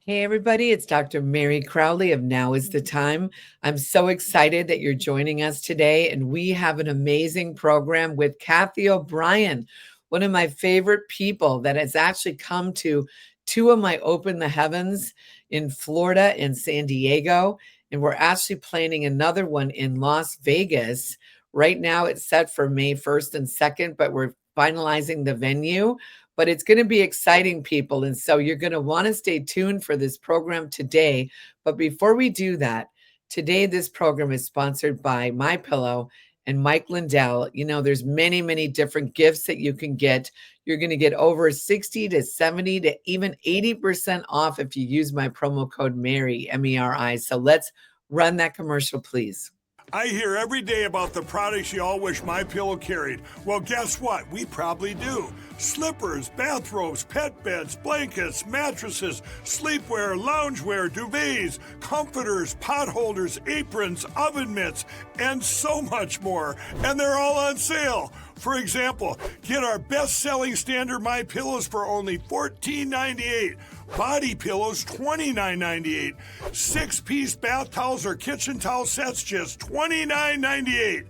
Hey, everybody, it's Dr. Meri Crowley of Now is the Time. I'm so excited that you're joining us today, and we have an amazing program with Cathy O'Brien, one of my favorite people that has actually come to two of my Open the Heavens in Florida and San Diego, and we're actually planning another one in Las Vegas. Right now, it's set for May 1st and 2nd, but we're finalizing the venue. But it's going to be exciting, people. And so you're going to want to stay tuned for this program today. But before we do that, today this program is sponsored by My Pillow and Mike Lindell. You know, there's many, many different gifts that you can get. You're going to get over 60 to 70 to even 80% off if you use my promo code Meri, M-E-R-I. So let's run that commercial, please. I hear every day about the products you all wish My Pillow carried. Well, guess what? We probably do. Slippers, bathrobes, pet beds, blankets, mattresses, sleepwear, loungewear, duvets, comforters, pot holders, aprons, oven mitts, and so much more. And they're all on sale. For example, get our best-selling standard My Pillows for only $14.98. Body pillows, $29.98. 6-piece bath towels or kitchen towel sets, just $29.98.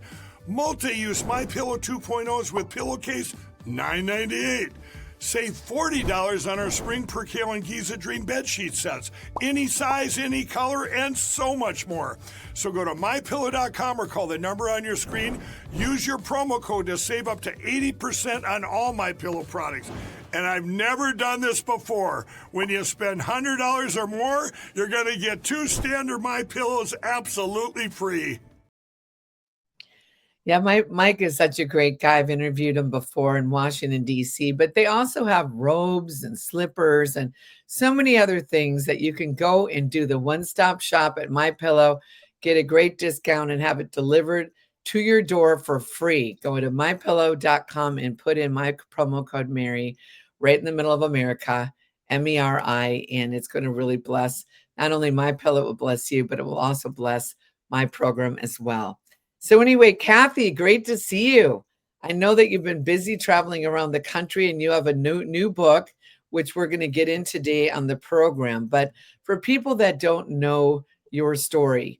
Multi-use My Pillow 2.0s with pillowcase, $9.98. Save $40 on our Spring Percale and Giza Dream bed sheet sets. Any size, any color, and so much more. So go to MyPillow.com or call the number on your screen. Use your promo code to save up to 80% on all My Pillow products. And I've never done this before. When you spend $100 or more, you're going to get 2 standard My Pillows absolutely free. Yeah, Mike is such a great guy. I've interviewed him before in Washington, D.C., but they also have robes and slippers and so many other things that you can go and do the one-stop shop at My Pillow, get a great discount and have it delivered to your door for free. Go to mypillow.com and put in my promo code Meri right in the middle of America, M-E-R-I, and it's going to really bless not only My Pillow, it will bless you, but it will also bless my program as well. So anyway, Cathy, great to see you. I know that you've been busy traveling around the country and you have a new book, which we're going to get in today on the program. But for people that don't know your story,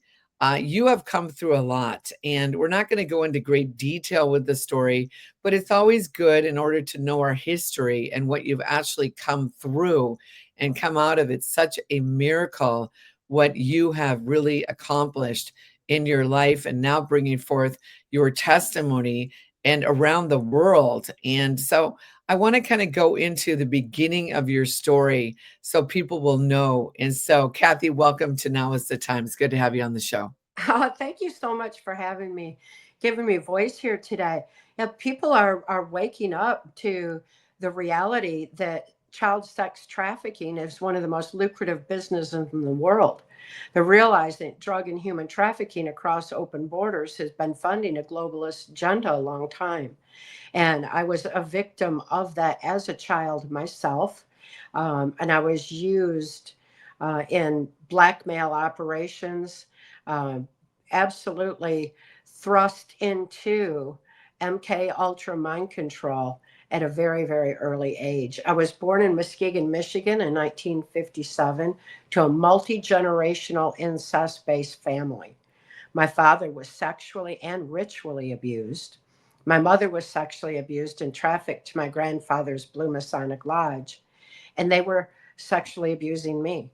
you have come through a lot, and we're not going to go into great detail with the story, but it's always good in order to know our history and what you've actually come through and come out of. It's such a miracle what you have really accomplished in your life, and now bringing forth your testimony and around the world. And so I want to kind of go into the beginning of your story so people will know. And so, Cathy, welcome to Now is the Time. It's good to have you on the show. Oh, thank you so much for having me, giving me voice here today. Yeah, people are waking up to the reality that child sex trafficking is one of the most lucrative businesses in the world. They're realizing drug and human trafficking across open borders has been funding a globalist agenda a long time. And I was a victim of that as a child myself. And I was used in blackmail operations, uh, absolutely thrust into MK Ultra mind control at a very, very early age. I was born in Muskegon, Michigan in 1957 to a multi-generational incest-based family. My father was sexually and ritually abused. My mother was sexually abused and trafficked to my grandfather's Blue Masonic Lodge, and they were sexually abusing me.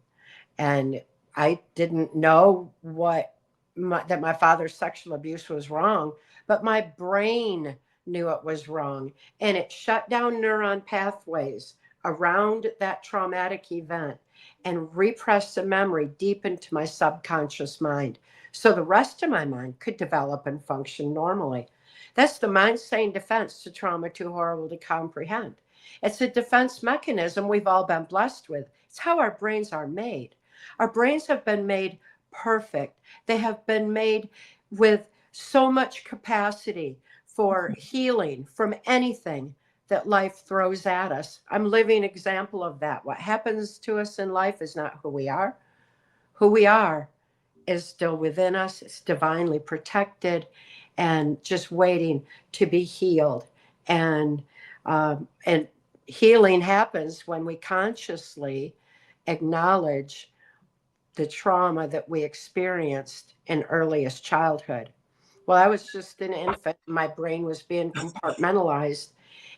And I didn't know that my father's sexual abuse was wrong, but my brain knew it was wrong, and it shut down neuron pathways around that traumatic event and repressed the memory deep into my subconscious mind so the rest of my mind could develop and function normally. That's the mind saying defense to trauma too horrible to comprehend. It's a defense mechanism we've all been blessed with. It's how our brains are made. Our brains have been made perfect. They have been made with so much capacity for healing from anything that life throws at us. I'm a living example of that. What happens to us in life is not who we are. Who we are is still within us. It's divinely protected and just waiting to be healed. And healing happens when we consciously acknowledge the trauma that we experienced in earliest childhood. Well, I was just an infant. My brain was being compartmentalized,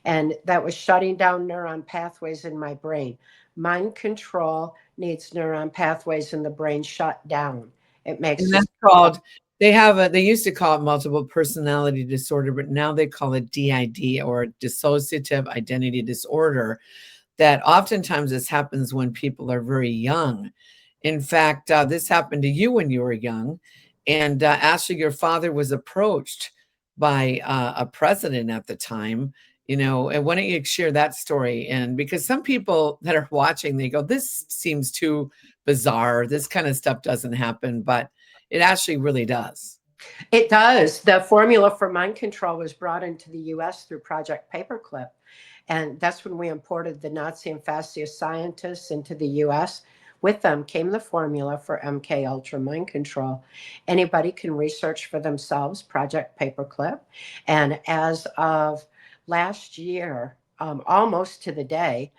and that was shutting down neuron pathways in my brain. Mind control needs neuron pathways in the brain shut down. It makes And us. that's called, they used to call it multiple personality disorder, but now they call it DID, or dissociative identity disorder, that oftentimes this happens when people are very young. In fact, this happened to you when you were young. And actually, your father was approached by a president at the time, and why don't you share that story? And because some people that are watching, they go, this seems too bizarre. This kind of stuff doesn't happen, but it actually really does. It does. The formula for mind control was brought into the US through Project Paperclip. And that's when we imported the Nazi and fascist scientists into the US. With them came the formula for MK Ultra mind control. Anybody can research for themselves, Project Paperclip. And as of last year, almost to the day,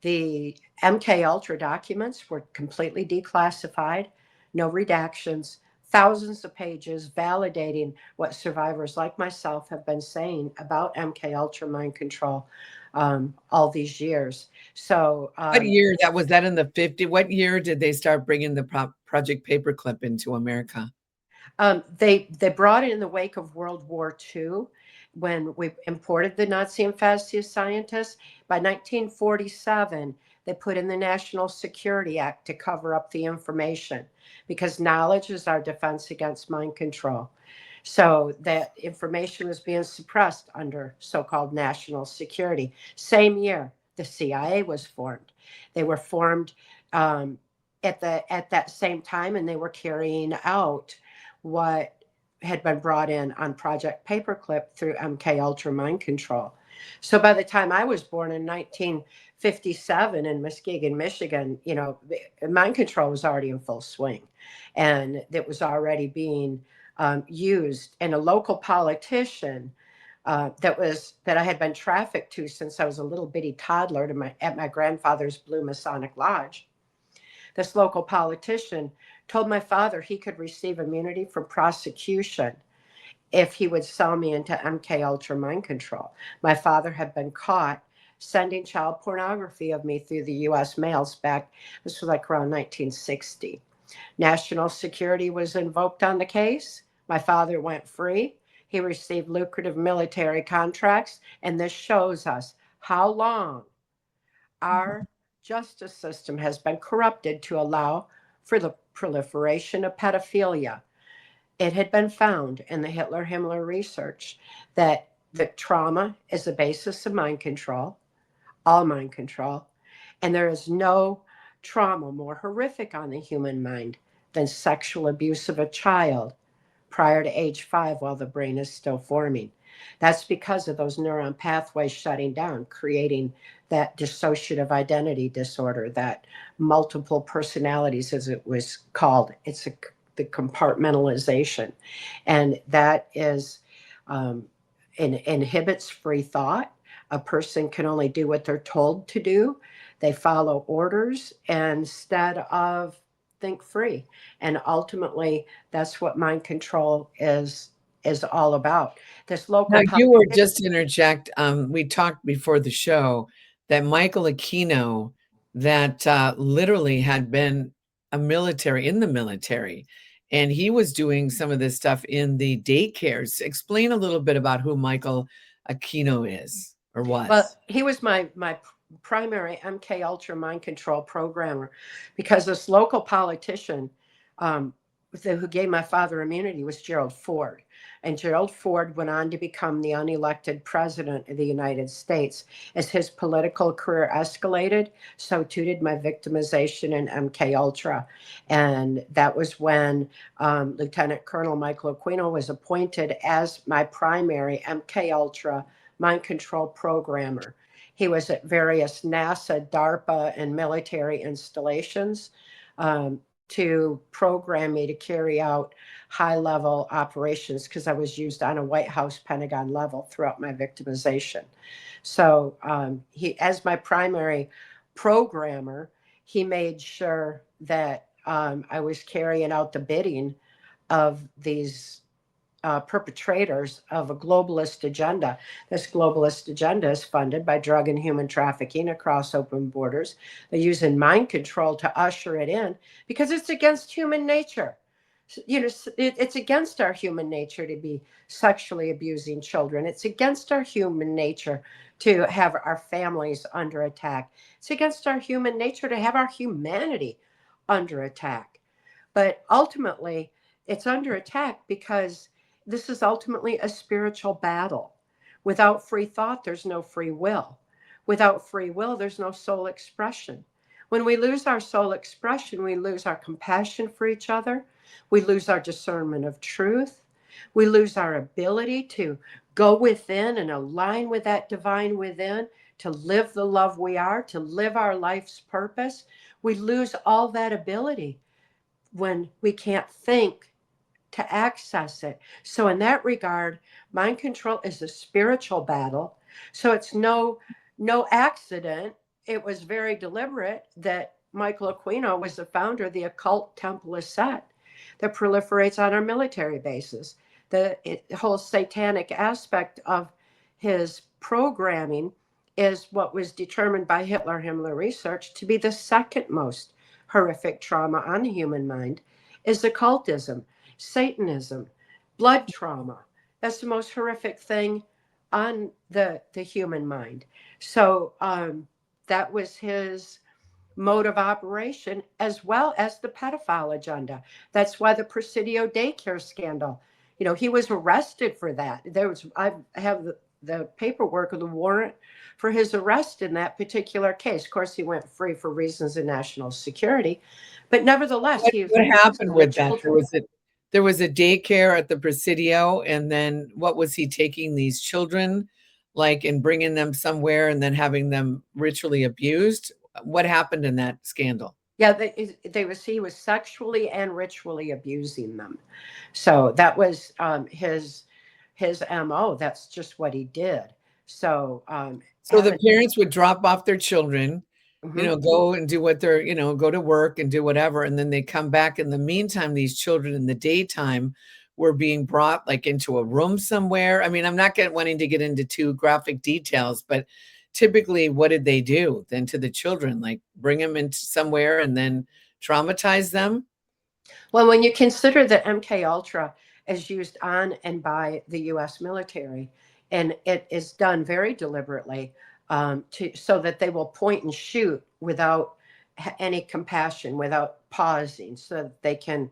the MK Ultra documents were completely declassified, no redactions, thousands of pages validating what survivors like myself have been saying about MK Ultra mind control all these years. So, What year that was, that in the 50? What year did they start bringing the Project Paperclip into America? They brought it in the wake of World War II when we imported the Nazi and fascist scientists. By 1947, they put in the National Security Act to cover up the information because knowledge is our defense against mind control. So that information was being suppressed under so-called national security. Same year, the CIA was formed. They were formed at that same time, and they were carrying out what had been brought in on Project Paperclip through MK Ultra mind control. So by the time I was born in 1957 in Muskegon, Michigan, mind control was already in full swing, and it was already being used. And a local politician that I had been trafficked to since I was a little bitty toddler at my grandfather's Blue Masonic Lodge. This local politician told my father he could receive immunity from prosecution if he would sell me into MK Ultra mind control. My father had been caught sending child pornography of me through the U.S. mails back. This was like around 1960. National security was invoked on the case. My father went free. He received lucrative military contracts, and this shows us how long our justice system has been corrupted to allow for the proliferation of pedophilia. It had been found in the Hitler-Himmler research that trauma is the basis of mind control, all mind control, and there is no trauma more horrific on the human mind than sexual abuse of a child prior to age 5 while the brain is still forming. That's because of those neuron pathways shutting down, creating that dissociative identity disorder, that multiple personalities, as it was called. It's the compartmentalization. And that is inhibits free thought. A person can only do what they're told to do. They follow orders instead of think free. And ultimately, that's what mind control is all about. This Now, local you were, just to interject, we talked before the show that Michael Aquino, that literally had been in the military, and he was doing some of this stuff in the daycares. Explain a little bit about who Michael Aquino is, or was. Well, he was my primary MK Ultra mind control programmer, because this local politician who gave my father immunity was Gerald Ford. And Gerald Ford went on to become the unelected president of the United States. As his political career escalated, so too did my victimization in MK Ultra. And that was when Lieutenant Colonel Michael Aquino was appointed as my primary MK Ultra mind control programmer. He was at various NASA, DARPA, and military installations to program me to carry out high-level operations, because I was used on a White House, Pentagon level throughout my victimization. So he, as my primary programmer, he made sure that I was carrying out the bidding of these perpetrators of a globalist agenda. This globalist agenda is funded by drug and human trafficking across open borders. They're using mind control to usher it in because it's against human nature. You know, it's against our human nature to be sexually abusing children. It's against our human nature to have our families under attack. It's against our human nature to have our humanity under attack. But ultimately, it's under attack because this is ultimately a spiritual battle. Without free thought, there's no free will. Without free will, there's no soul expression. When we lose our soul expression, we lose our compassion for each other. We lose our discernment of truth. We lose our ability to go within and align with that divine within, to live the love we are, to live our life's purpose. We lose all that ability when we can't think to access it. So in that regard, mind control is a spiritual battle. So it's no accident. It was very deliberate that Michael Aquino was the founder of the occult temple of Set that proliferates on our military bases. The whole satanic aspect of his programming is what was determined by Himmler research to be the second most horrific trauma on the human mind is occultism, Satanism, blood trauma. That's the most horrific thing on the human mind. So that was his mode of operation, as well as the pedophile agenda. That's why the Presidio daycare scandal, you know, he was arrested for that. I have the paperwork of the warrant for his arrest in that particular case. Of course, he went free for reasons of national security, but nevertheless, What happened with that? There was a daycare at the Presidio, and then what was he taking these children, like, and bringing them somewhere and then having them ritually abused? What happened in that scandal? Yeah, he was sexually and ritually abusing them. So that was his MO. That's just what he did. So the parents would drop off their children, go and do what they're, go to work and do whatever, and then they come back. In the meantime, these children in the daytime were being brought like into a room somewhere. I mean, I'm not wanting to get into too graphic details, but typically what did they do then to the children? Like bring them into somewhere and then traumatize them? Well, when you consider that MK Ultra is used on and by the U.S. military, and it is done very deliberately so that they will point and shoot without any compassion, without pausing, so that they can.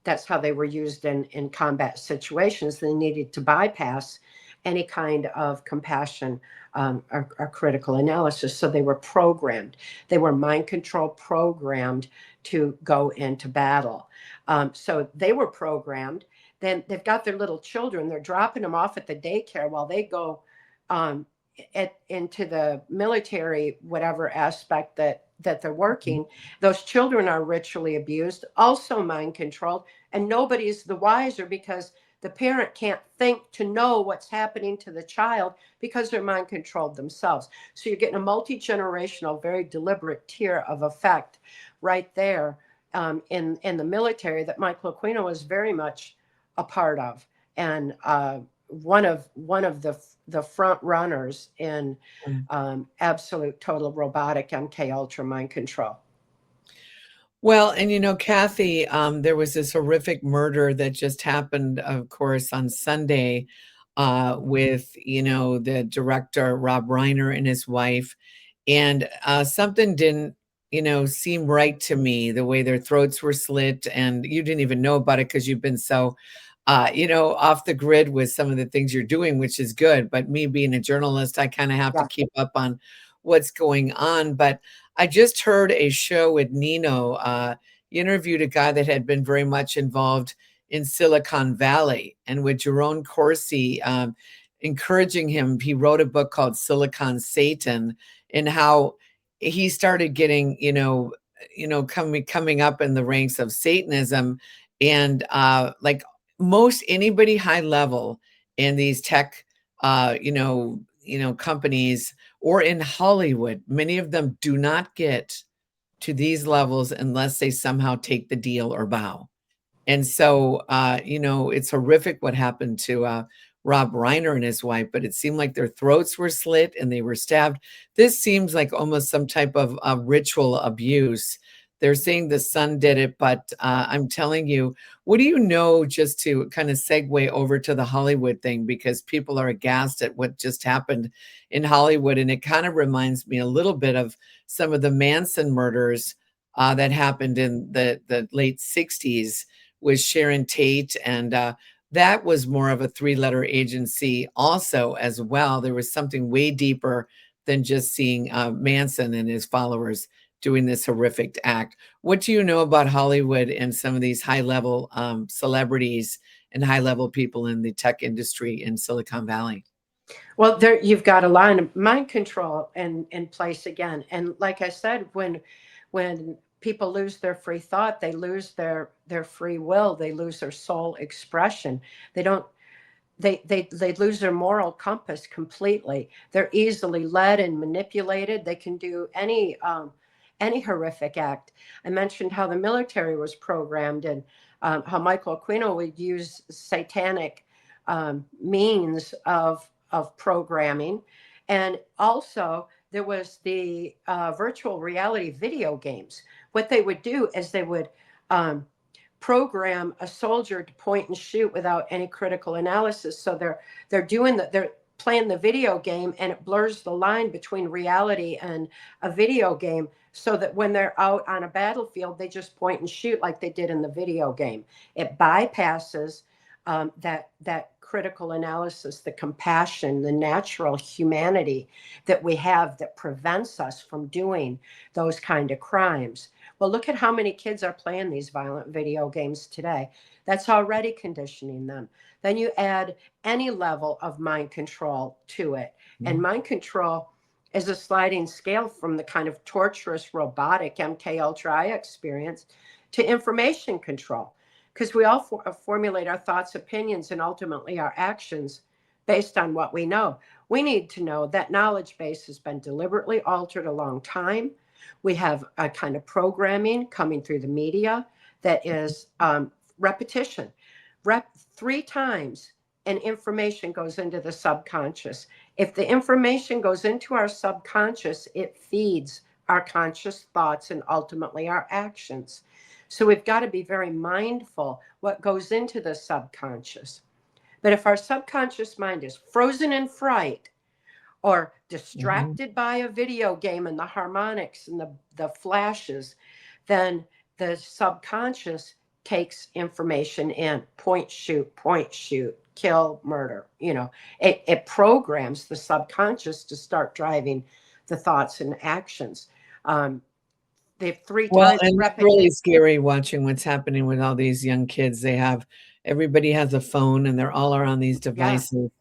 That's how they were used in combat situations. They needed to bypass any kind of compassion or critical analysis. So they were programmed. They were mind control programmed to go into battle. So they were programmed. Then they've got their little children. They're dropping them off at the daycare while they go into the military, whatever aspect that they're working. Those children are ritually abused, also mind controlled, and nobody's the wiser because the parent can't think to know what's happening to the child because they're mind controlled themselves. So you're getting a multi-generational, very deliberate tier of effect right there in the military that Michael Aquino was very much a part of, and one of the front runners in absolute total robotic MK Ultra mind control. Well, and Cathy, there was this horrific murder that just happened, of course, on Sunday with, the director, Rob Reiner, and his wife. And something didn't, seem right to me, the way their throats were slit. And you didn't even know about it because you've been so, off the grid with some of the things you're doing, which is good. But me being a journalist, I kind of have to keep up on what's going on. But I just heard a show with Nino. He interviewed a guy that had been very much involved in Silicon Valley, and with Jerome Corsi encouraging him. He wrote a book called Silicon Satan, and how he started getting, coming up in the ranks of Satanism, and like most anybody high level in these tech, companies or in Hollywood, many of them do not get to these levels unless they somehow take the deal or bow. And so, it's horrific what happened to Rob Reiner and his wife, but it seemed like their throats were slit and they were stabbed. This seems like almost some type of ritual abuse. They're saying the son did it, but I'm telling you, what do you know, just to kind of segue over to the Hollywood thing, because people are aghast at what just happened in Hollywood. And it kind of reminds me a little bit of some of the Manson murders that happened in the late 60s with Sharon Tate. And that was more of a three-letter agency also as well. There was something way deeper than just seeing Manson and his followers doing this horrific act. What do you know about Hollywood and some of these high-level celebrities and high-level people in the tech industry in Silicon Valley? Well, there you've got a line of mind control in place again. And like I said, when people lose their free thought, they lose their free will, they lose their soul expression. They don't they lose their moral compass completely. They're easily led and manipulated. They can do any horrific act. I mentioned how the military was programmed, and how Michael Aquino would use satanic means of programming. And also there was the virtual reality video games. What they would do is they would program a soldier to point and shoot without any critical analysis. So they're playing the video game, and it blurs the line between reality and a video game, so that when they're out on a battlefield, they just point and shoot like they did in the video game. It bypasses that critical analysis, the compassion, the natural humanity that we have that prevents us from doing those kind of crimes. Well, look at how many kids are playing these violent video games today. That's already conditioning them. Then you add any level of mind control to it. And mind control is a sliding scale from the kind of torturous, robotic MK Ultra I experienced to information control. Because we all formulate our thoughts, opinions, and ultimately our actions based on what we know. We need to know that knowledge base has been deliberately altered a long time. We have a kind of programming coming through the media that is repetition. Three times and information goes into the subconscious. If the information goes into our subconscious, it feeds our conscious thoughts and ultimately our actions. So we've got to be very mindful what goes into the subconscious. But if our subconscious mind is frozen in fright, or distracted by a video game and the harmonics and the flashes, then the subconscious takes information in: point, shoot, kill, murder. It programs the subconscious to start driving the thoughts and actions. They've three Well, times and it's repetition. really scary watching what's happening with all these young kids. Everybody has a phone and they're all around these devices.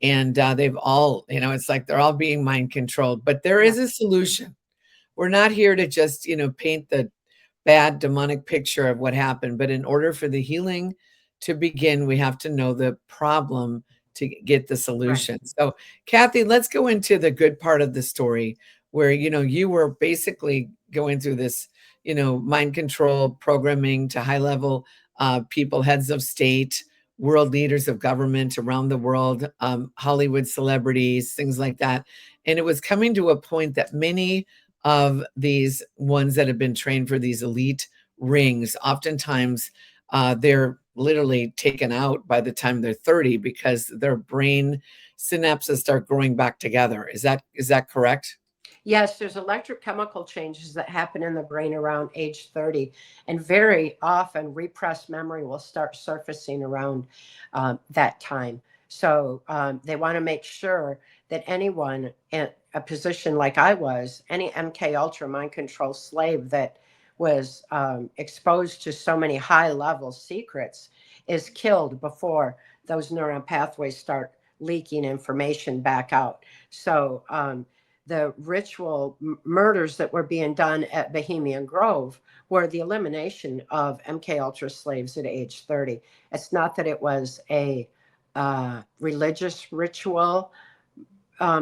And they've all, it's like they're all being mind controlled. But there is a solution. We're not here to just, paint the bad demonic picture of what happened. But in order for the healing to begin, we have to know the problem to get the solution. Right. So, Cathy, let's go into the good part of the story where, you were basically going through this, mind control programming to high level people, heads of state, world leaders of government around the world, Hollywood celebrities, things like that. And it was coming to a point that many of these ones that have been trained for these elite rings, oftentimes they're literally taken out by the time they're 30 because their brain synapses start growing back together. Is that correct? Yes, there's electrochemical changes that happen in the brain around age 30, and very often repressed memory will start surfacing around that time. So they want to make sure that anyone in a position like I was, any MK Ultra mind control slave that was exposed to so many high level secrets, is killed before those neuron pathways start leaking information back out. So the ritual murders that were being done at Bohemian Grove were the elimination of MK Ultra slaves at age 30. It's not that it was a religious ritual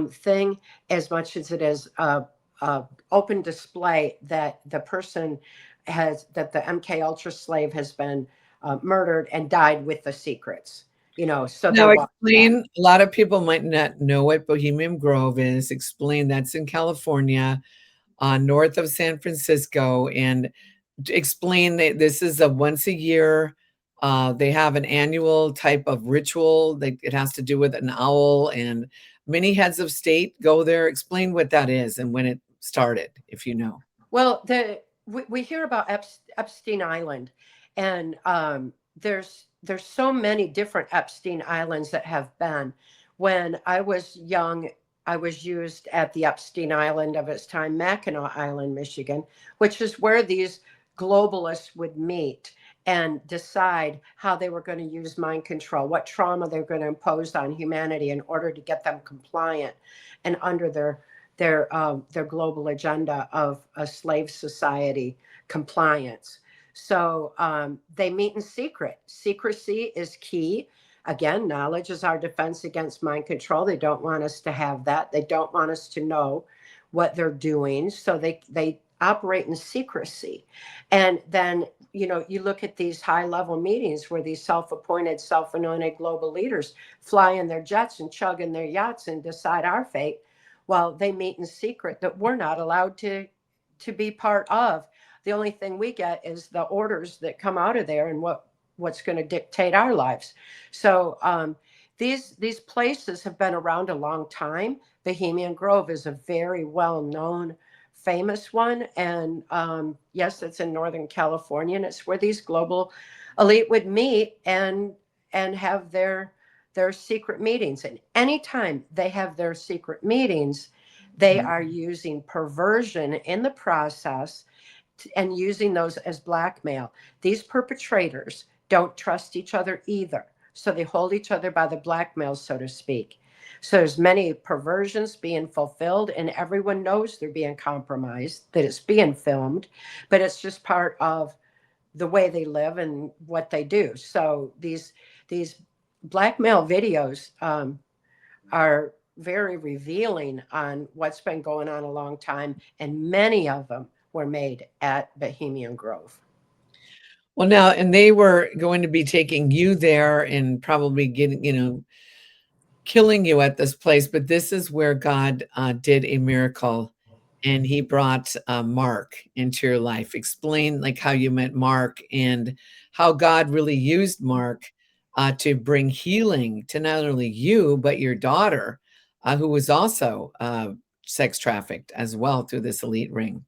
thing as much as it is open display that the person that the MK Ultra slave has been murdered and died with the secrets. So they Now watch that. explain, a lot of people might not know what Bohemian Grove is. Explain, that's in California, north of San Francisco, and explain that this is a once a year, they have an annual type of ritual. It has to do with an owl, and many heads of state go there. Explain what that is and when it started, if you know. Well, we hear about Epstein Island, and there's so many different Epstein Islands that have been. When I was young, I was used at the Epstein Island of its time, Mackinac Island, Michigan, which is where these globalists would meet and decide how they were going to use mind control, what trauma they were going to impose on humanity in order to get them compliant and under their global agenda of a slave society compliance. So they meet in secret. Secrecy is key. Again, knowledge is our defense against mind control. They don't want us to have that. They don't want us to know what they're doing. So they operate in secrecy. And then, you look at these high level meetings where these self-appointed, self-anointed global leaders fly in their jets and chug in their yachts and decide our fate. Well, they meet in secret that we're not allowed to be part of. The only thing we get is the orders that come out of there and what's going to dictate our lives. So these places have been around a long time. Bohemian Grove is a very well known, famous one, and yes, it's in Northern California, and it's where these global elite would meet and have their secret meetings. And anytime they have their secret meetings, they are using perversion in the process and using those as blackmail. These perpetrators don't trust each other either. So they hold each other by the blackmail, so to speak. So there's many perversions being fulfilled, and everyone knows they're being compromised, that it's being filmed, but it's just part of the way they live and what they do. So these blackmail videos are very revealing on what's been going on a long time, and many of them were made at Bohemian Grove. Well, now, and they were going to be taking you there and probably getting, killing you at this place, but this is where God did a miracle, and he brought Mark into your life. Explain like how you met Mark and how God really used Mark to bring healing to not only you, but your daughter, who was also sex trafficked as well through this elite ring.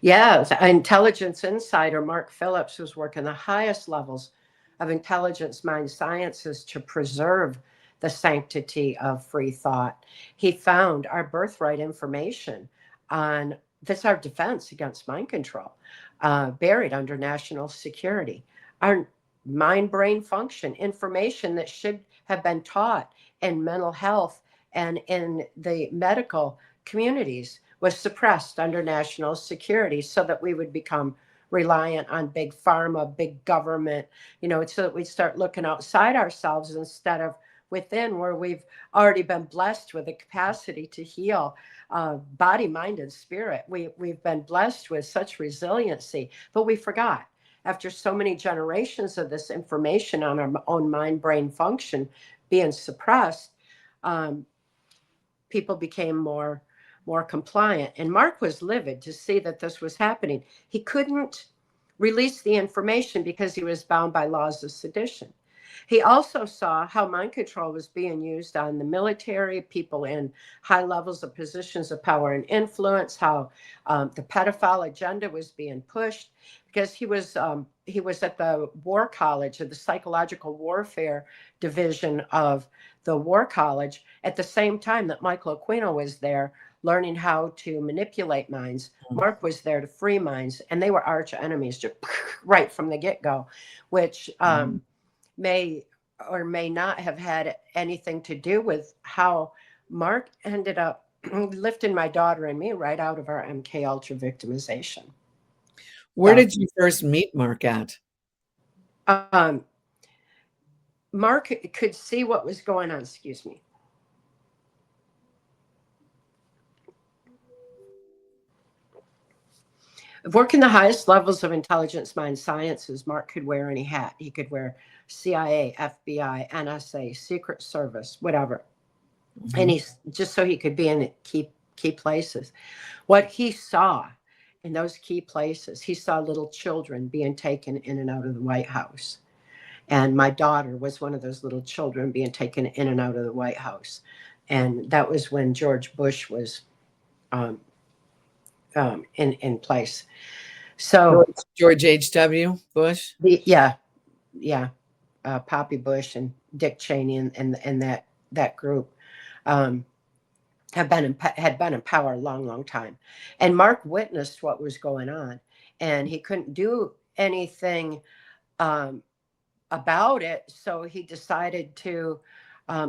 Yes, intelligence insider Mark Phillips was working the highest levels of intelligence mind sciences to preserve the sanctity of free thought. He found our birthright information on that's our defense against mind control, buried under national security. Our mind brain function information that should have been taught in mental health and in the medical communities was suppressed under national security so that we would become reliant on big pharma, big government, so that we start looking outside ourselves instead of within, where we've already been blessed with the capacity to heal body, mind, and spirit. We've been blessed with such resiliency, but we forgot. After so many generations of this information on our own mind brain function being suppressed, people became more compliant. And Mark was livid to see that this was happening. He couldn't release the information because he was bound by laws of sedition. He also saw how mind control was being used on the military, people in high levels of positions of power and influence, how the pedophile agenda was being pushed, because he was at the War College, or the Psychological Warfare Division of the War College, at the same time that Michael Aquino was there learning how to manipulate minds. Mark was there to free minds, and they were arch enemies just right from the get-go, which may or may not have had anything to do with how Mark ended up lifting my daughter and me right out of our MK Ultra victimization. Where did you first meet Mark at? Mark could see what was going on. Excuse me. Working the highest levels of intelligence, mind sciences, Mark could wear any hat. He could wear CIA, FBI, NSA, Secret Service, whatever. And he's just so he could be in key places. What he saw in those key places, he saw little children being taken in and out of the White House. And my daughter was one of those little children being taken in and out of the White House. And that was when George Bush was in place. So George H.W. Bush. yeah, Poppy Bush and Dick Cheney and that group had been in power a long time. And Mark witnessed what was going on, and he couldn't do anything about it. So he decided to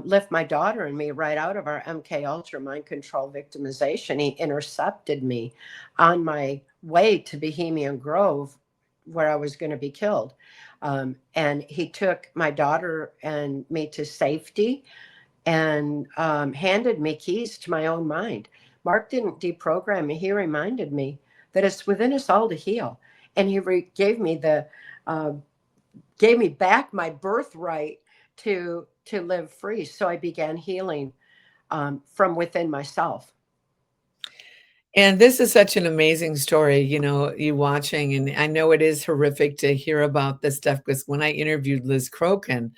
lift my daughter and me right out of our MK Ultra mind control victimization. He intercepted me on my way to Bohemian Grove, where I was going to be killed. And he took my daughter and me to safety and handed me keys to my own mind. Mark didn't deprogram me. He reminded me that it's within us all to heal. And he gave me back my birthright to live free. So I began healing from within myself. And this is such an amazing story, you watching, and I know it is horrific to hear about this stuff, because when I interviewed Liz Crokin,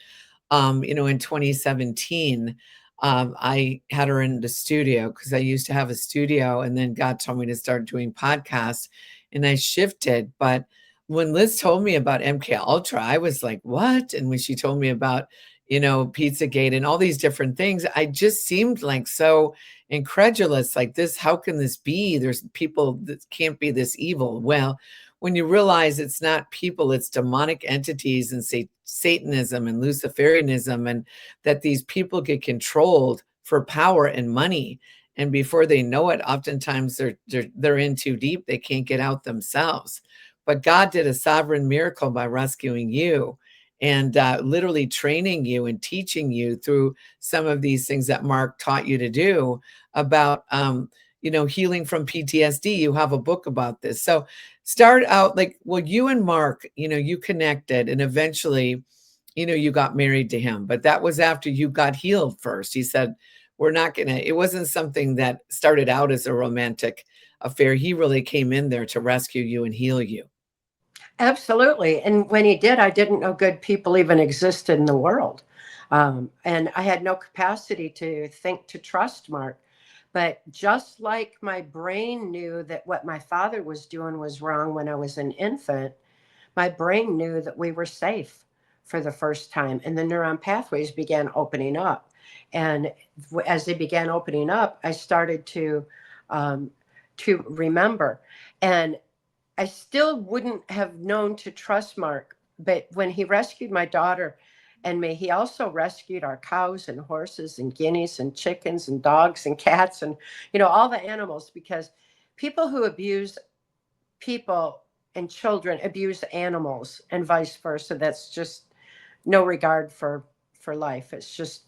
in 2017, I had her in the studio because I used to have a studio, and then God told me to start doing podcasts, and I shifted. But when Liz told me about MK Ultra, I was like, what? And when she told me about, Pizzagate and all these different things, I just seemed like so incredulous, like this, how can this be? There's people that can't be this evil. Well, when you realize it's not people, it's demonic entities and Satanism and Luciferianism, and that these people get controlled for power and money. And before they know it, oftentimes they're in too deep. They can't get out themselves. But God did a sovereign miracle by rescuing you and literally training you and teaching you through some of these things that Mark taught you to do about, healing from PTSD. You have a book about this. So start out like, well, you and Mark, you connected, and eventually, you got married to him, but that was after you got healed first. He said, it wasn't something that started out as a romantic affair. He really came in there to rescue you and heal you. Absolutely. And when he did, I didn't know good people even existed in the world. And I had no capacity to think, to trust Mark. But just like my brain knew that what my father was doing was wrong when I was an infant, my brain knew that we were safe for the first time. And the neuron pathways began opening up. And as they began opening up, I started to remember. And I still wouldn't have known to trust Mark, but when he rescued my daughter and me, he also rescued our cows and horses and guineas and chickens and dogs and cats and, all the animals, because people who abuse people and children abuse animals and vice versa. That's just no regard for life. It's just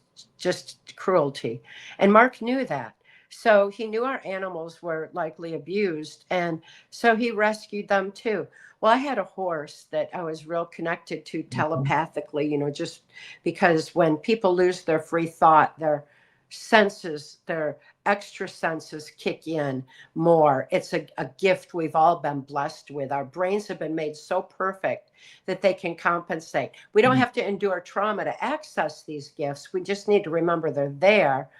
cruelty. And Mark knew that. So he knew our animals were likely abused. And so he rescued them too. Well, I had a horse that I was real connected to telepathically, just because when people lose their free thought, their senses, their extra senses kick in more. It's a gift we've all been blessed with. Our brains have been made so perfect that they can compensate. We don't have to endure trauma to access these gifts. We just need to remember they're there.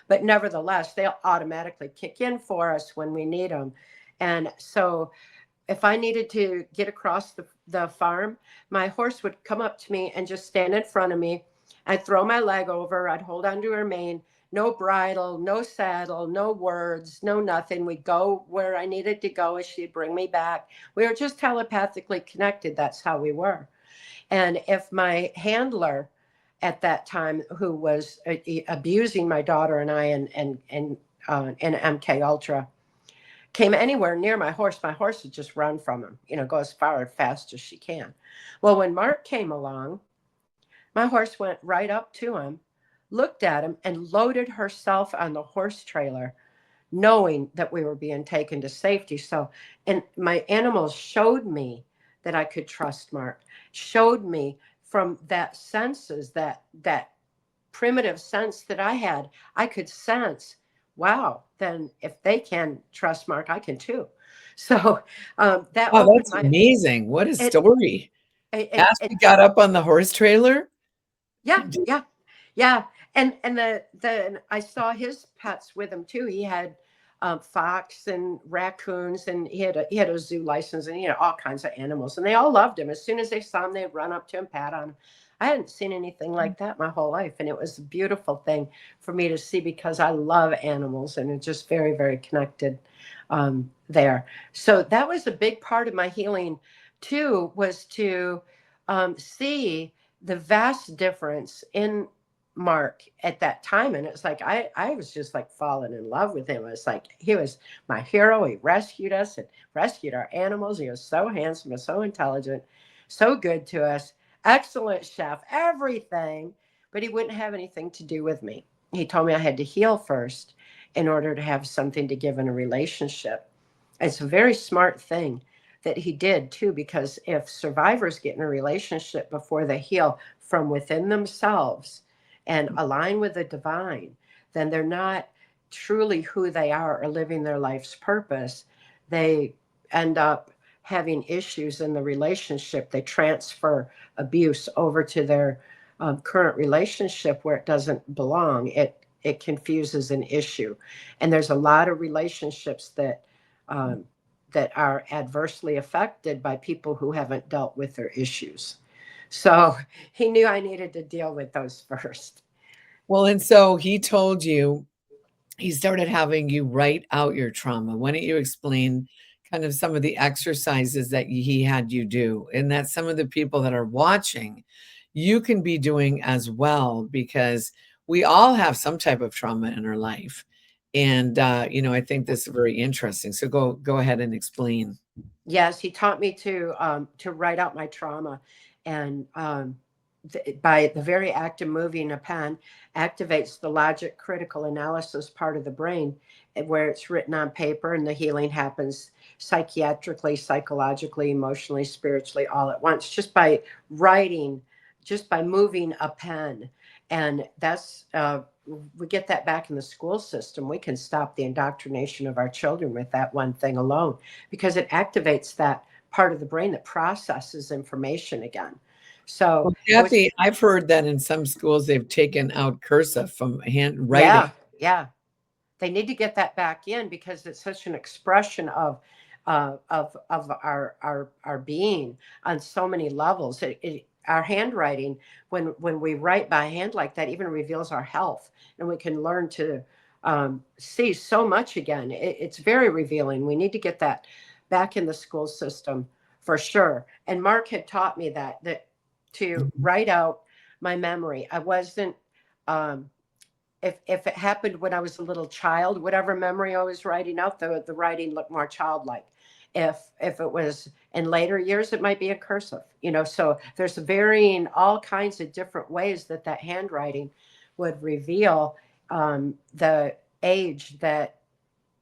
But nevertheless, they'll automatically kick in for us when we need them. And so if I needed to get across the farm, my horse would come up to me and just stand in front of me. I'd throw my leg over. I'd hold onto her mane. No bridle, no saddle, no words, no nothing. We'd go where I needed to go, and she'd bring me back. We were just telepathically connected. That's how we were. And if my handler at that time, who was abusing my daughter and I in MK Ultra, came anywhere near my horse would just run from him, go as far and fast as she can. Well, when Mark came along, my horse went right up to him, looked at him, and loaded herself on the horse trailer, knowing that we were being taken to safety. So, and my animals showed me that I could trust Mark, showed me from that senses, that primitive sense that I had, I could sense, wow, then if they can trust Mark, I can too. So that Wow, opened that's my, amazing. What a it, story. it Ashley got up on the horse trailer? yeah, yeah, yeah. And the I saw his pets with him too. He had fox and raccoons, and he had a zoo license, and he had all kinds of animals, and they all loved him. As soon as they saw him, they'd run up to him, pat on him. I hadn't seen anything like that my whole life, and it was a beautiful thing for me to see because I love animals, and it's just very, very connected there. So that was a big part of my healing too, was to see the vast difference in Mark at that time. And it's like I was just like falling in love with him. It's like he was my hero. He rescued us and rescued our animals. He was so handsome and so intelligent, so good to us, excellent chef, everything. But he wouldn't have anything to do with me. He told me I had to heal first in order to have something to give in a relationship. It's a very smart thing that he did too, because if survivors get in a relationship before they heal from within themselves and align with the divine, then they're not truly who they are or living their life's purpose. They end up having issues in the relationship. They transfer abuse over to their current relationship where it doesn't belong. It confuses an issue, and there's a lot of relationships um, that are adversely affected by people who haven't dealt with their issues. So he knew I needed to deal with those first. Well, and so he told you he started having you write out your trauma. Why don't you explain kind of some of the exercises that he had you do, and that some of the people that are watching, you can be doing as well, because we all have some type of trauma in our life. And I think this is very interesting. So go ahead and explain. Yes, he taught me to write out my trauma, and by the very act of moving a pen activates the logic critical analysis part of the brain, where it's written on paper, and the healing happens psychiatrically, psychologically, emotionally, spiritually, all at once, just by writing, just by moving a pen. And that's we get that back in the school system. We can stop the indoctrination of our children with that one thing alone, because it activates that part of the brain that processes information again. So Well, it was, Kathy, I've heard that in some schools they've taken out cursive from handwriting. yeah, yeah. They need to get that back in because it's such an expression of our being on so many levels. Our handwriting, when we write by hand like that, even reveals our health, and we can learn to see so much again. It's very revealing. We need to get that back in the school system for sure. And Mark had taught me that to Mhm. write out my memory. I wasn't. If it happened when I was a little child, whatever memory I was writing out, the writing looked more childlike. If it was in later years, it might be a cursive, So there's varying all kinds of different ways that handwriting would reveal the age that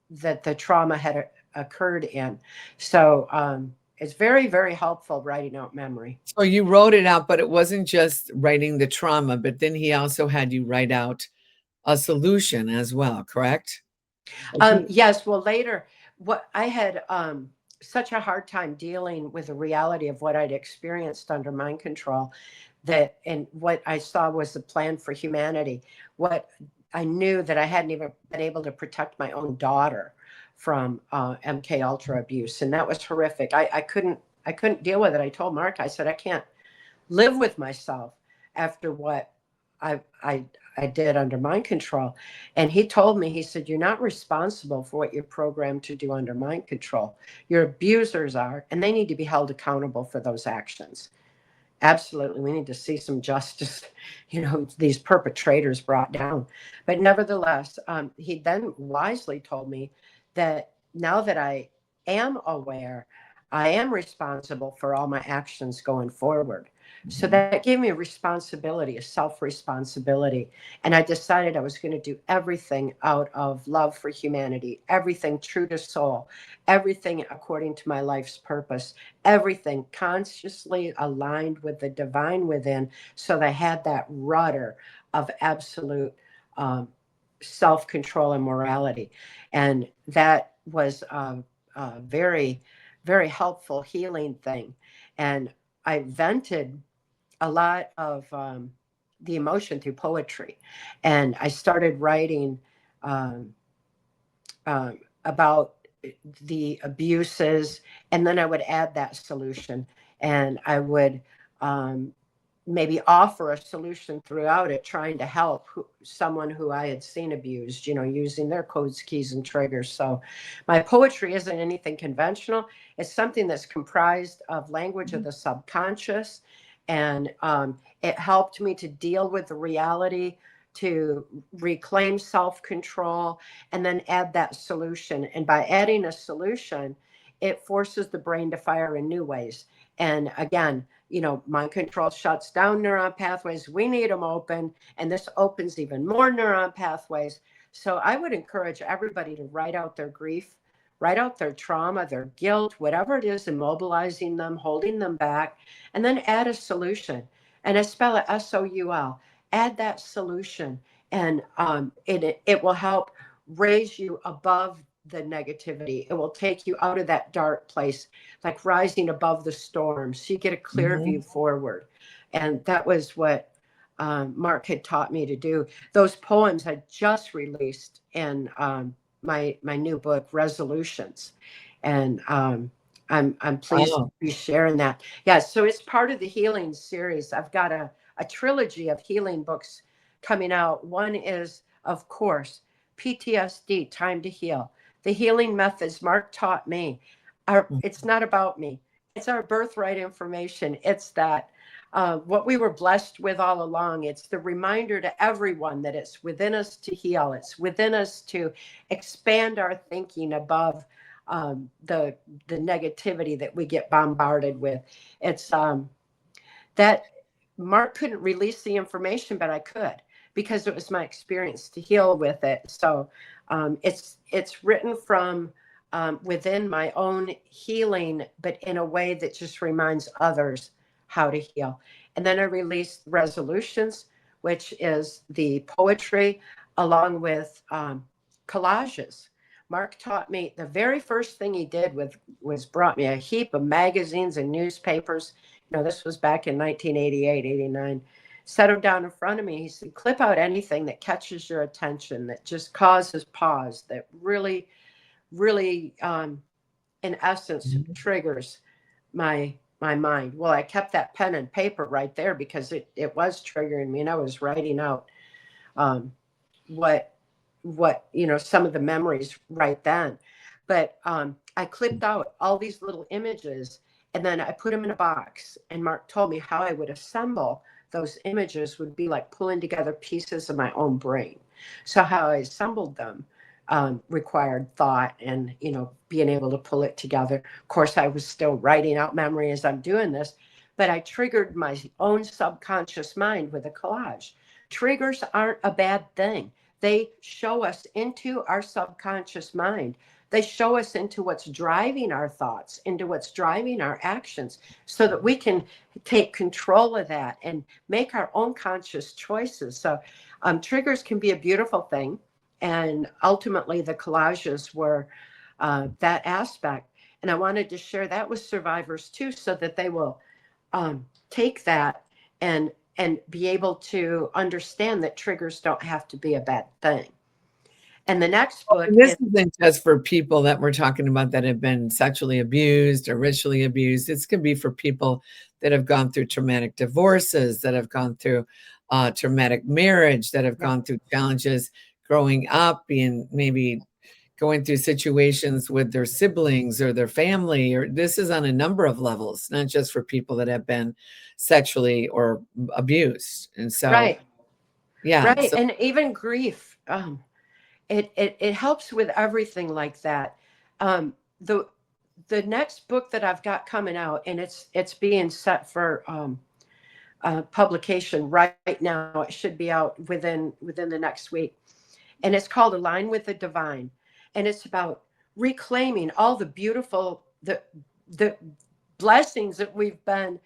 the trauma had occurred in. So it's very, very helpful writing out memory. So you wrote it out, but it wasn't just writing the trauma, but then he also had you write out a solution as well, correct? Okay. Yes, well, later, what I had such a hard time dealing with the reality of what I'd experienced under mind control, and what I saw was the plan for humanity. What I knew that I hadn't even been able to protect my own daughter from MK Ultra abuse, and that was horrific. I couldn't deal with it. I told Mark, I said, I can't live with myself after what I I did under mind control. And he told me, he said, you're not responsible for what you're programmed to do under mind control. Your abusers are, and they need to be held accountable for those actions. Absolutely. We need to see some justice, these perpetrators brought down. But nevertheless, he then wisely told me that now that I am aware, I am responsible for all my actions going forward. So that gave me a responsibility, a self-responsibility. And I decided I was going to do everything out of love for humanity, everything true to soul, everything according to my life's purpose, everything consciously aligned with the divine within. So that I had that rudder of absolute self-control and morality. And that was a very, very helpful healing thing. And I vented a lot of the emotion through poetry. And I started writing um, about the abuses, and then I would add that solution, and I would um, maybe offer a solution throughout it, trying to help someone who I had seen abused, using their codes, keys, and triggers. So my poetry isn't anything conventional. It's something that's comprised of language of the subconscious. And it helped me to deal with the reality, to reclaim self-control, and then add that solution. And by adding a solution, it forces the brain to fire in new ways. And again, mind control shuts down neuron pathways. We need them open. And this opens even more neuron pathways. So I would encourage everybody to write out their grief, write out their trauma, their guilt, whatever it is, immobilizing them, holding them back, and then add a solution. And I spell it SOUL. Add that solution, and it will help raise you above the negativity. It will take you out of that dark place, like rising above the storm, so you get a clear view forward. And that was what Mark had taught me to do. Those poems I just released in my new book, Resolutions, and I'm pleased to be sharing that. Yeah, so it's part of the healing series. I've got a trilogy of healing books coming out. One is, of course, PTSD, Time to Heal. The healing methods Mark taught me it's not about me. It's our birthright information. It's that what we were blessed with all along. It's the reminder to everyone that it's within us to heal. It's within us to expand our thinking above the negativity that we get bombarded with. It's that Mark couldn't release the information, but I could, because it was my experience to heal with it. So it's written from within my own healing, but in a way that just reminds others how to heal. And then I released Resolutions, which is the poetry along with collages. Mark taught me, the very first thing he did was brought me a heap of magazines and newspapers. This was back in 1988, 89. Set them down in front of me. He said, clip out anything that catches your attention, that just causes pause, that really, really, in essence, triggers my mind. Well, I kept that pen and paper right there because it was triggering me, and I was writing out what some of the memories right then. But I clipped out all these little images, and then I put them in a box. And Mark told me how I would assemble those images would be like pulling together pieces of my own brain. So how I assembled them required thought and, being able to pull it together. Of course, I was still writing out memory as I'm doing this, but I triggered my own subconscious mind with a collage. Triggers aren't a bad thing. They show us into our subconscious mind. They show us into what's driving our thoughts, into what's driving our actions, so that we can take control of that and make our own conscious choices. So triggers can be a beautiful thing. And ultimately, the collages were that aspect. And I wanted to share that with survivors too, so that they will take that and be able to understand that triggers don't have to be a bad thing. And the next book this isn't just for people that we're talking about that have been sexually abused or ritually abused. It's going to be for people that have gone through traumatic divorces, that have gone through traumatic marriage, that have gone through challenges growing up, being maybe going through situations with their siblings or their family. Or this is on a number of levels, not just for people that have been sexually or abused. And so, right. So, And even grief. It helps with everything like that. The next book that I've got coming out, and it's being set for publication right now. It should be out within the next week, and it's called Align with the Divine, and it's about reclaiming all the beautiful the blessings that we've been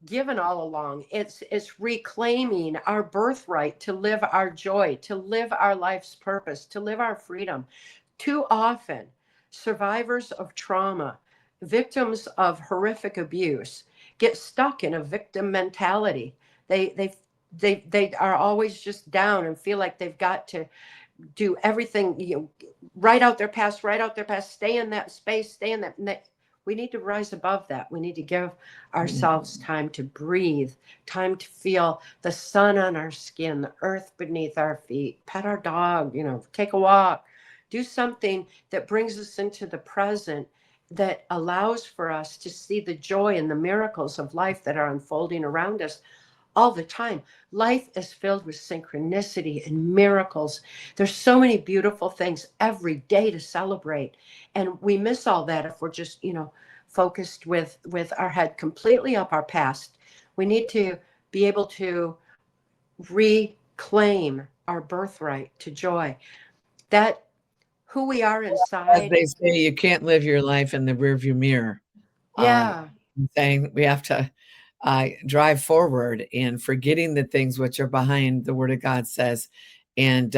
given all along. It's reclaiming our birthright to live our joy, to live our life's purpose, to live our freedom. Too often, survivors of trauma, victims of horrific abuse, get stuck in a victim mentality. They are always just down and feel like they've got to do everything, write out their past, stay in that space, stay in that. We need to rise above that. We need to give ourselves time to breathe, time to feel the sun on our skin, the earth beneath our feet, pet our dog, take a walk, do something that brings us into the present, that allows for us to see the joy and the miracles of life that are unfolding around us all the time. Life is filled with synchronicity and miracles. There's so many beautiful things every day to celebrate. And we miss all that if we're just, focused with our head completely up our past. We need to be able to reclaim our birthright to joy. That who we are As inside. they say, you can't live your life in the rearview mirror. Yeah. Saying we have to drive forward and forgetting the things which are behind, the Word of God says, and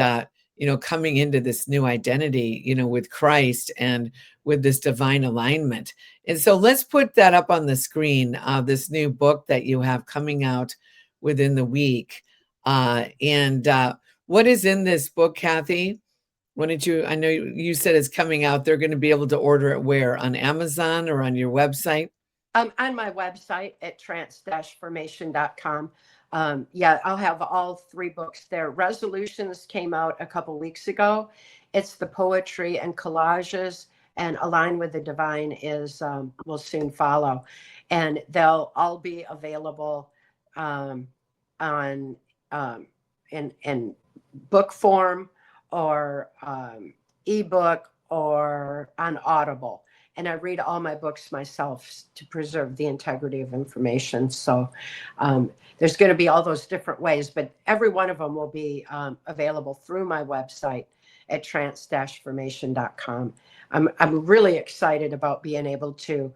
coming into this new identity, with Christ and with this divine alignment. And so let's put that up on the screen, this new book that you have coming out within the week. And what is in this book, Cathy? I know you said it's coming out. They're going to be able to order it where? On Amazon or on your website? On my website at trance-formation.com. Yeah, I'll have all 3 books there. Resolutions came out a couple weeks ago. It's the poetry and collages, and Align with the Divine will soon follow. And they'll all be available on in book form or ebook or on Audible. And I read all my books myself to preserve the integrity of information. So there's going to be all those different ways, but every one of them will be available through my website at trance-formation.com. I'm really excited about being able to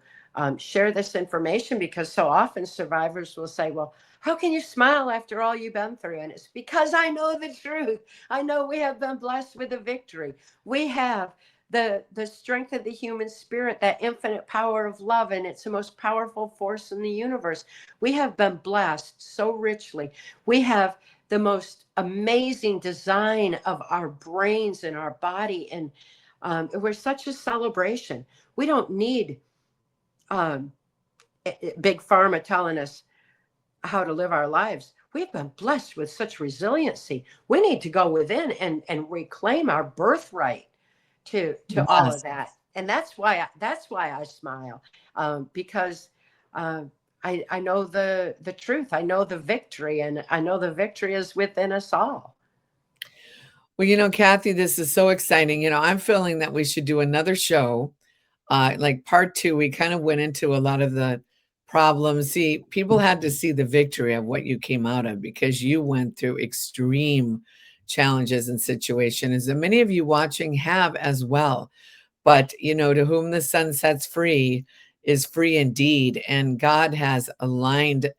share this information, because so often survivors will say, well, how can you smile after all you've been through? And it's because I know the truth. I know we have been blessed with a victory. We have the strength of the human spirit, that infinite power of love, and it's the most powerful force in the universe. We have been blessed so richly. We have the most amazing design of our brains and our body, and we're such a celebration. We don't need big pharma telling us how to live our lives. We've been blessed with such resiliency. We need to go within and reclaim our birthright to all of that. And that's why I smile, because I know the truth. I know the victory, and I know the victory is within us all. Well, Cathy, this is so exciting. I'm feeling that we should do another show, like part 2. We kind of went into a lot of the problems. See, people had to see the victory of what you came out of, because you went through extreme challenges and situations, and many of you watching have as well. But to whom the sun sets free is free indeed, and God has aligned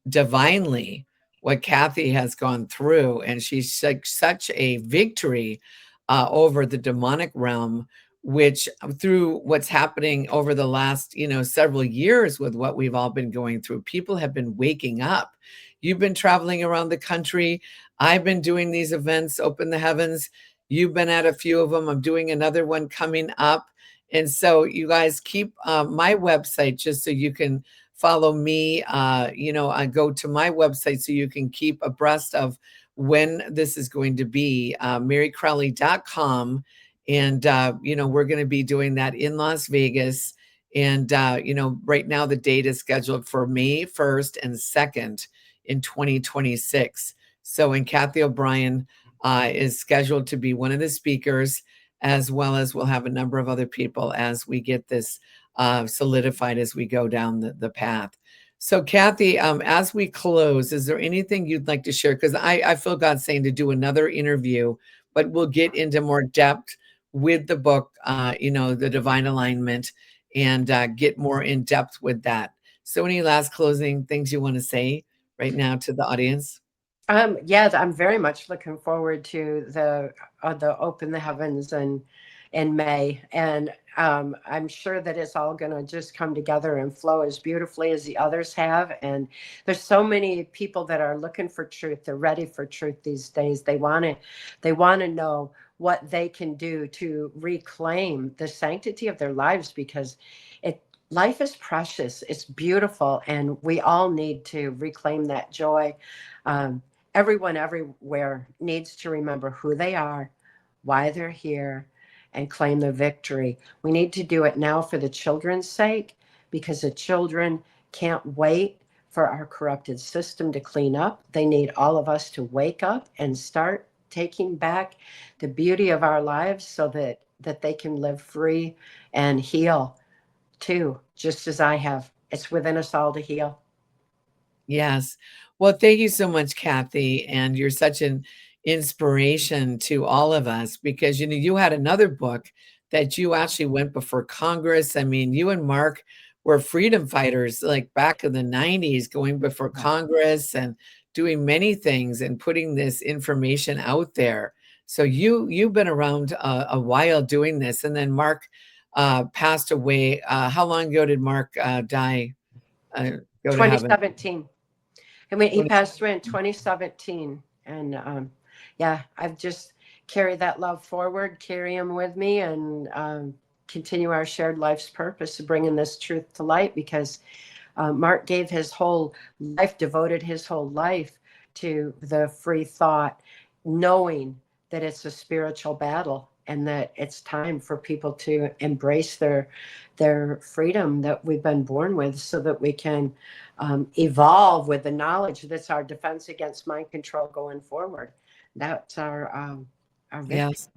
divinely what Cathy has gone through, and she's like such a victory over the demonic realm, which through what's happening over the last several years with what we've all been going through, people have been waking up. You've been traveling around the country. I've been doing these events, Open the Heavens. You've been at a few of them. I'm doing another one coming up. And so you guys keep my website just so you can follow me. I go to my website so you can keep abreast of when this is going to be, MeriCrowley.com. And, we're going to be doing that in Las Vegas. And, right now the date is scheduled for May 1st and 2nd in 2026. So, and Cathy O'Brien is scheduled to be one of the speakers, as well as we'll have a number of other people as we get this solidified as we go down the path. So, Cathy, as we close, is there anything you'd like to share? Because I feel God saying to do another interview, but we'll get into more depth with the book, the divine alignment, and get more in depth with that. So, any last closing things you want to say right now to the audience? Yeah, I'm very much looking forward to the Open the Heavens and in May, and I'm sure that it's all going to just come together and flow as beautifully as the others have. And there's so many people that are looking for truth. They're ready for truth these days. They want to know what they can do to reclaim the sanctity of their lives, because it life is precious. It's beautiful, and we all need to reclaim that joy. Um, Everyone everywhere needs to remember who they are, why they're here, and claim their victory. We need to do it now for the children's sake, because the children can't wait for our corrupted system to clean up. They need all of us to wake up and start taking back the beauty of our lives, so that they can live free and heal too, just as I have. It's within us all to heal. Yes. Well, thank you so much, Cathy. And you're such an inspiration to all of us because, you had another book that you actually went before Congress. I mean, you and Mark were freedom fighters like back in the 90s, going before Congress and doing many things and putting this information out there. So you've been around a while doing this. And then Mark passed away. How long ago did Mark die? Go to heaven? 2017. I mean, he passed away in 2017. And yeah, I've just carried that love forward, carry him with me, and continue our shared life's purpose of bringing this truth to light, because Mark gave his whole life, devoted his whole life to the free thought, knowing that it's a spiritual battle and that it's time for people to embrace their freedom that we've been born with, so that we can evolve with the knowledge that's our defense against mind control going forward. That's our victory. Yes.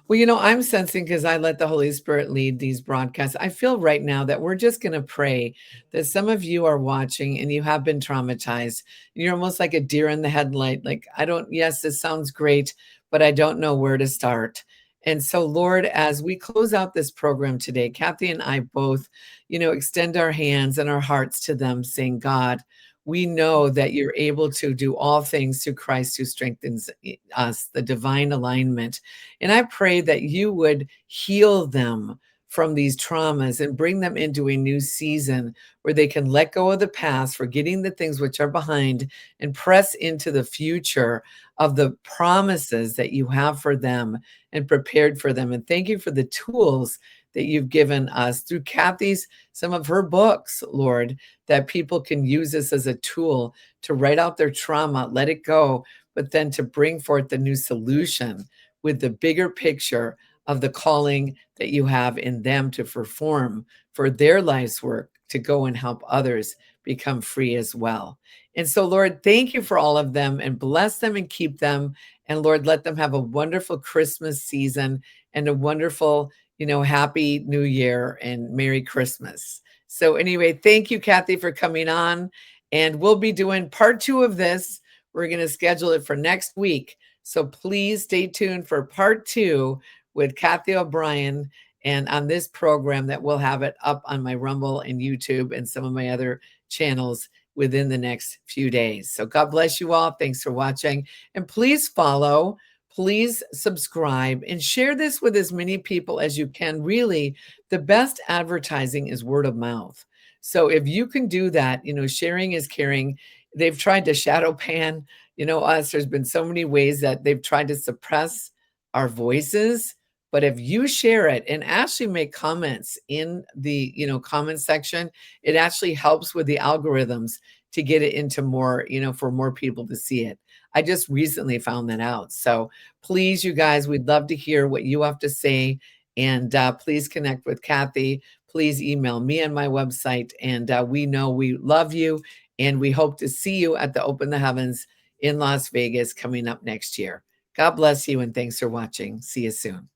Well, I'm sensing because I let the Holy Spirit lead these broadcasts. I feel right now that we're just going to pray that some of you are watching and you have been traumatized. You're almost like a deer in the headlight. Like, yes, this sounds great, but I don't know where to start. And so, Lord, as we close out this program today, Cathy and I both, extend our hands and our hearts to them, saying, God, we know that you're able to do all things through Christ who strengthens us, the divine alignment. And I pray that you would heal them from these traumas and bring them into a new season where they can let go of the past, forgetting the things which are behind, and press into the future of the promises that you have for them and prepared for them. And thank you for the tools that you've given us through Cathy's, some of her books, Lord, that people can use this as a tool to write out their trauma, let it go, but then to bring forth the new solution with the bigger picture of the calling that you have in them to perform for their life's work, to go and help others become free as well. And so, Lord, thank you for all of them, and bless them and keep them. And Lord, let them have a wonderful Christmas season and a wonderful, happy New Year and Merry Christmas. So anyway, thank you, Cathy, for coming on. And we'll be doing part 2 of this. We're going to schedule it for next week. So please stay tuned for part 2 with Cathy O'Brien, and on this program that we'll have it up on my Rumble and YouTube and some of my other channels within the next few days. So God bless you all. Thanks for watching. And please follow, please subscribe, and share this with as many people as you can. Really, the best advertising is word of mouth. So if you can do that, sharing is caring. They've tried to shadow pan, us. There's been so many ways that they've tried to suppress our voices. But if you share it and actually make comments in the, comment section, it actually helps with the algorithms to get it into more, for more people to see it. I just recently found that out. So please, you guys, we'd love to hear what you have to say. And please connect with Cathy. Please email me on my website. And we know we love you. And we hope to see you at the Open the Heavens in Las Vegas coming up next year. God bless you, and thanks for watching. See you soon.